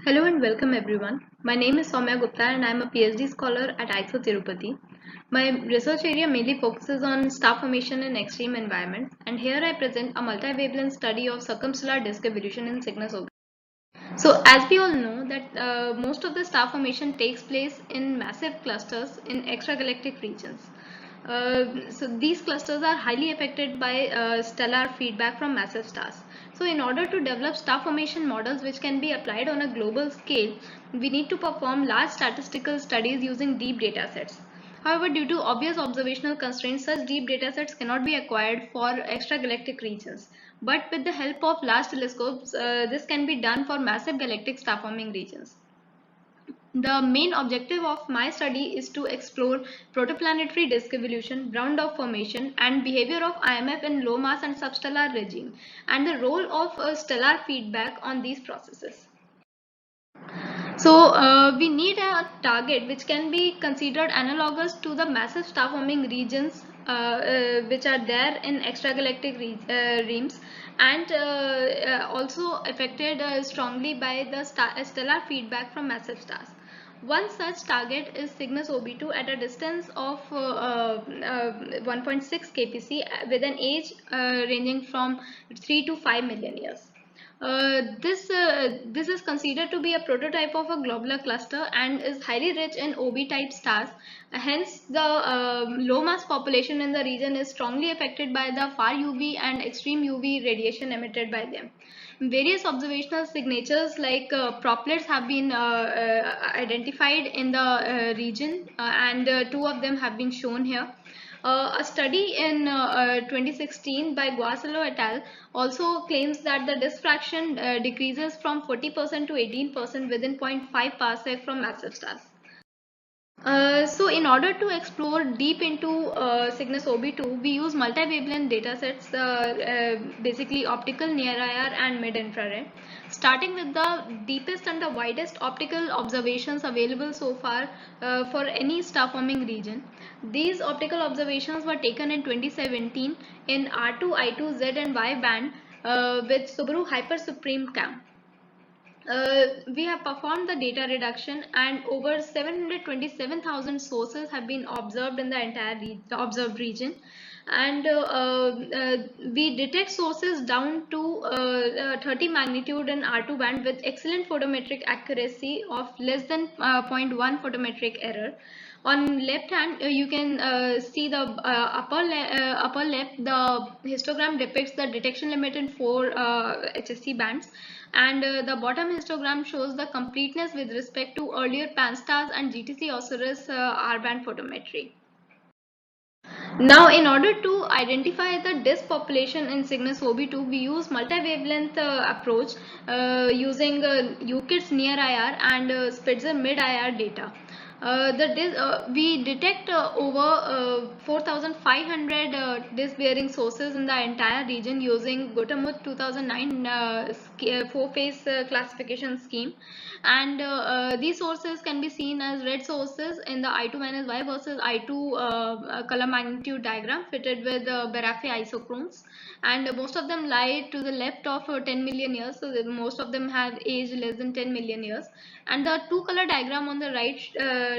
Hello and welcome everyone. My name is Soumya Gupta and I am a PhD scholar at ISO Tirupati. My research area mainly focuses on star formation in extreme environments, and here I present a multi-wavelength study of circumstellar disk evolution in Cygnus OB. So as we all know that most of the star formation takes place in massive clusters in extragalactic regions. So these clusters are highly affected by stellar feedback from massive stars. So in order to develop star formation models which can be applied on a global scale, we need to perform large statistical studies using deep data sets. However, due to obvious observational constraints, such deep datasets cannot be acquired for extragalactic regions. But with the help of large telescopes, this can be done for massive galactic star-forming regions. The main objective of my study is to explore protoplanetary disk evolution, brown dwarf formation, and behavior of IMF in low mass and substellar regime, and the role of stellar feedback on these processes. So we need a target which can be considered analogous to the massive star forming regions which are there in extragalactic realms, and also affected strongly by the stellar feedback from massive stars. One such target is Cygnus OB2 at a distance of 1.6 kpc with an age ranging from 3 to 5 million years. This is considered to be a prototype of a globular cluster and is highly rich in OB type stars. Hence, the low mass population in the region is strongly affected by the far UV and extreme UV radiation emitted by them. Various observational signatures like propellets have been identified in the region, and two of them have been shown here. A study in 2016 by Guasalo et al. Also claims that the disk fraction decreases from 40% to 18% within 0.5 parsec from massive stars. So in order to explore deep into Cygnus OB2, we use multi-wavelength datasets, basically optical, near IR and mid-infrared. Starting with the deepest and the widest optical observations available so far for any star-forming region. These optical observations were taken in 2017 in R2, I2, Z and Y band with Subaru Hyper Supreme Cam. We have performed the data reduction and over 727,000 sources have been observed in the entire observed region, and we detect sources down to 30 magnitude in R2 band with excellent photometric accuracy of less than zero point 0.1 photometric error. On left hand, you can see the upper left, the histogram depicts the detection limit in 4 HSC bands, and the bottom histogram shows the completeness with respect to earlier Pan-STARRS and GTC Osiris R-band photometry. Now, in order to identify the disk population in Cygnus OB2, we use multi-wavelength approach using UKIT's near IR and Spitzer mid IR data. We detect over 4,500 disk-bearing sources in the entire region using Gutermuth 2009 four-phase classification scheme, and these sources can be seen as red sources in the I2 minus Y versus I2 color magnitude diagram fitted with Barafe isochrones, and most of them lie to the left of 10 million years, so most of them have age less than 10 million years, and the two color diagram on the right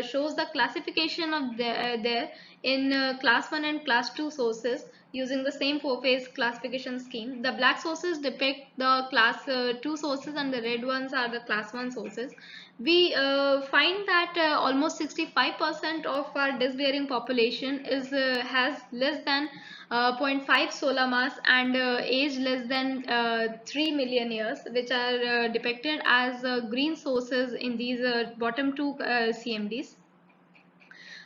shows the classification of there in class 1 and class 2 sources using the same four-phase classification scheme. The black sources depict the class 2 sources and the red ones are the class 1 sources. We find that almost 65% of our disk-bearing population has less than 0.5 solar mass and age less than 3 million years, which are depicted as green sources in these bottom two CMDs.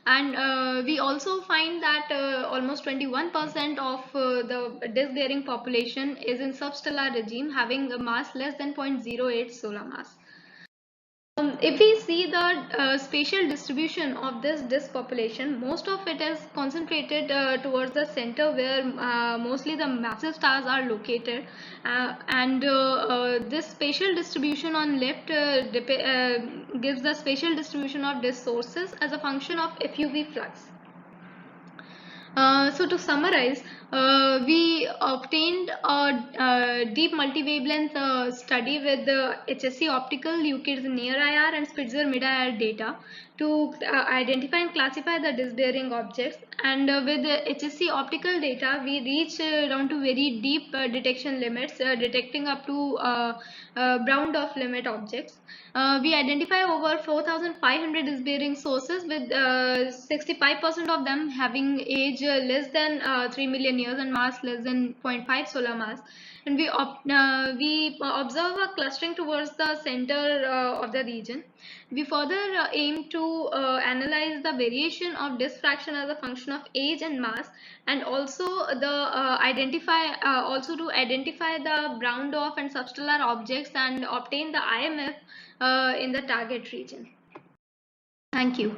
And we also find that almost 21% of the disk bearing population is in substellar regime, having a mass less than 0.08 solar mass. If we see the spatial distribution of this disk population, most of it is concentrated towards the center where mostly the massive stars are located, and this spatial distribution on left gives the spatial distribution of disk sources as a function of FUV flux. So to summarize, we obtained a deep multi-wavelength study with the HSC optical, UKID's near IR and Spitzer mid IR data to identify and classify the disk bearing objects. And with the HSC optical data, we reach down to very deep detection limits, detecting up to brown dwarf limit objects. We identify over 4,500 disk bearing sources with 65% of them having age less than 3 million years and mass less than zero point 0.5 solar mass. And we observe a clustering towards the center of the region. We further aim to analyze the variation of disk fraction as a function of age and mass, and also the also to identify the brown dwarf and substellar objects and obtain the IMF in the target region. Thank you.